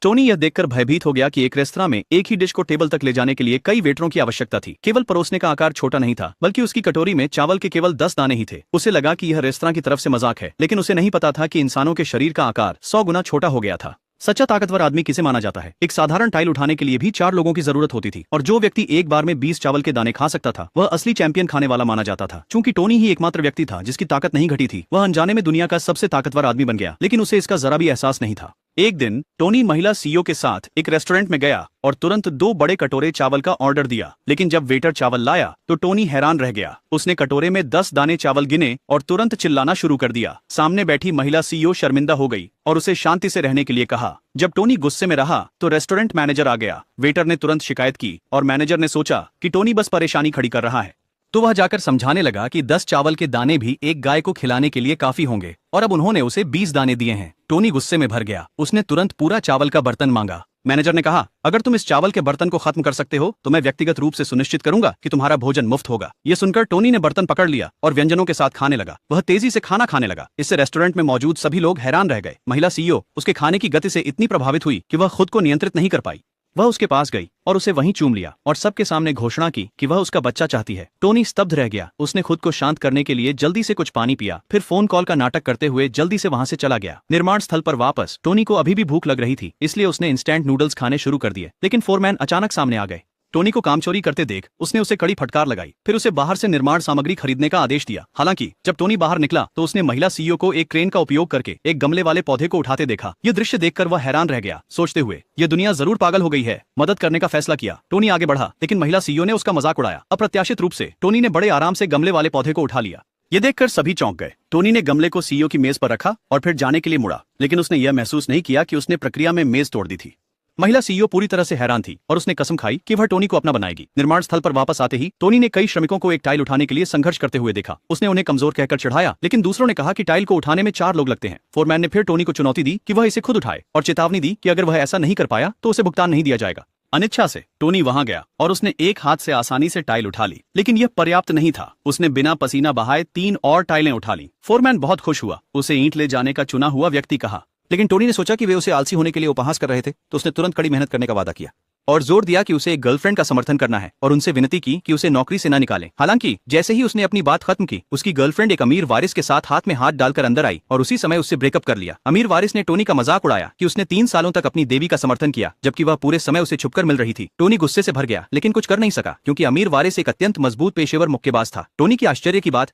Tony यह देखकर भयभीत हो गया कि एक रेस्तरां में एक ही डिश को टेबल तक ले जाने के लिए कई वेटरों की आवश्यकता थी। केवल परोसने का आकार छोटा नहीं था, बल्कि उसकी कटोरी में चावल के केवल 10 दाने ही थे। उसे लगा कि यह रेस्तरां की तरफ से मजाक है, लेकिन उसे नहीं पता था कि इंसानों के शरीर का आकार 100 गुना छोटा हो गया था। सच्चा ताकतवर आदमी किसे माना जाता है? एक साधारण टाइल उठाने के लिए भी 4 लोगों की जरूरत होती थी, और जो व्यक्ति एक बार में 20 चावल के दाने खा सकता था वह असली चैंपियन खाने वाला माना जाता था। चूंकि टोनी ही एकमात्र व्यक्ति था जिसकी ताकत नहीं घटी थी, वह अनजाने में दुनिया का सबसे ताकतवर आदमी बन गया, लेकिन उसे इसका जरा भी एहसास नहीं था। एक दिन टोनी महिला सीईओ के साथ एक रेस्टोरेंट में गया और तुरंत 2 बड़े कटोरे चावल का ऑर्डर दिया। लेकिन जब वेटर चावल लाया तो टोनी हैरान रह गया। उसने कटोरे में 10 दाने चावल गिने और तुरंत चिल्लाना शुरू कर दिया। सामने बैठी महिला सीईओ शर्मिंदा हो गई और उसे शांति से रहने के लिए कहा। जब टोनी गुस्से में रहा तो रेस्टोरेंट मैनेजर आ गया। वेटर ने तुरंत शिकायत की और मैनेजर ने सोचा कि टोनी बस परेशानी खड़ी कर रहा है, तो वह जाकर समझाने लगा कि 10 चावल के दाने भी एक गाय को खिलाने के लिए काफी होंगे, और अब उन्होंने उसे 20 दाने दिए हैं। टोनी गुस्से में भर गया। उसने तुरंत पूरा चावल का बर्तन मांगा। मैनेजर ने कहा, अगर तुम इस चावल के बर्तन को खत्म कर सकते हो तो मैं व्यक्तिगत रूप से सुनिश्चित करूंगा कि तुम्हारा भोजन मुफ्त होगा। यह सुनकर टोनी ने बर्तन पकड़ लिया और व्यंजनों के साथ खाने लगा। वह तेजी से खाना खाने लगा। इससे रेस्टोरेंट में मौजूद सभी लोग हैरान रह गए। महिला सीईओ उसके खाने की गति से इतनी प्रभावित हुई कि वह खुद को नियंत्रित नहीं कर पाई। वह उसके पास गई और उसे वहीं चूम लिया और सबके सामने घोषणा की कि वह उसका बच्चा चाहती है। टोनी स्तब्ध रह गया। उसने खुद को शांत करने के लिए जल्दी से कुछ पानी पिया, फिर फोन कॉल का नाटक करते हुए जल्दी से वहां से चला गया। निर्माण स्थल पर वापस टोनी को अभी भी भूख लग रही थी, इसलिए उसने इंस्टेंट नूडल्स खाने शुरू कर दिए। लेकिन फोरमैन अचानक सामने आ गए। टोनी को काम चोरी करते देख उसने उसे कड़ी फटकार लगाई, फिर उसे बाहर से निर्माण सामग्री खरीदने का आदेश दिया। हालांकि जब टोनी बाहर निकला तो उसने महिला सीईओ को एक क्रेन का उपयोग करके एक गमले वाले पौधे को उठाते देखा। यह दृश्य देखकर वह हैरान रह गया, सोचते हुए यह दुनिया जरूर पागल हो गई है। मदद करने का फैसला किया। टोनी आगे बढ़ा, लेकिन महिला सीईओ ने उसका मजाक उड़ाया। अप्रत्याशित रूप से टोनी ने बड़े आराम से गमले वाले पौधे को उठा लिया। ये देखकर सभी चौंक गए। टोनी ने गमले को सीईओ की मेज पर रखा और फिर जाने के लिए मुड़ा, लेकिन उसने यह महसूस नहीं किया कि उसने प्रक्रिया में मेज तोड़ दी थी। महिला सीईओ पूरी तरह से हैरान थी और उसने कसम खाई कि वह टोनी को अपना बनाएगी। निर्माण स्थल पर वापस आते ही टोनी ने कई श्रमिकों को एक टाइल उठाने के लिए संघर्ष करते हुए देखा। उसने उन्हें कमजोर कहकर चिढ़ाया, लेकिन दूसरों ने कहा कि टाइल को उठाने में 4 लोग लगते हैं। फोरमैन ने फिर टोनी को चुनौती दी कि वह इसे खुद उठाए और चेतावनी दी कि अगर वह ऐसा नहीं कर पाया तो उसे भुगतान नहीं दिया जाएगा। अनिच्छा से टोनी वहां गया और उसने एक हाथ से आसानी से टाइल उठा ली, लेकिन यह पर्याप्त नहीं था। उसने बिना पसीना बहाए 3 और टाइलें उठा ली। फोरमैन बहुत खुश हुआ। उसे ईंट ले जाने का चुना हुआ व्यक्ति कहा, लेकिन टोनी ने सोचा कि वे उसे आलसी होने के लिए उपहास कर रहे थे, तो उसने तुरंत कड़ी मेहनत करने का वादा किया और जोर दिया कि उसे एक गर्लफ्रेंड का समर्थन करना है और उनसे विनती की कि उसे नौकरी से न निकालें। हालांकि जैसे ही उसने अपनी बात खत्म की, उसकी गर्लफ्रेंड एक अमीर वारिस के साथ हाथ में हाथ डालकर अंदर आई और उसी समय उससे ब्रेकअप कर लिया। अमीर वारिस ने टोनी का मजाक उड़ाया कि उसने 3 सालों तक अपनी देवी का समर्थन किया, जबकि वह पूरे समय उसे छुपकर मिल रही थी। टोनी गुस्से से भर गया, लेकिन कुछ कर नहीं सका क्योंकि अमीर वारिस एक अत्यंत मजबूत पेशेवर मुक्केबाज था। टोनी की आश्चर्य की बात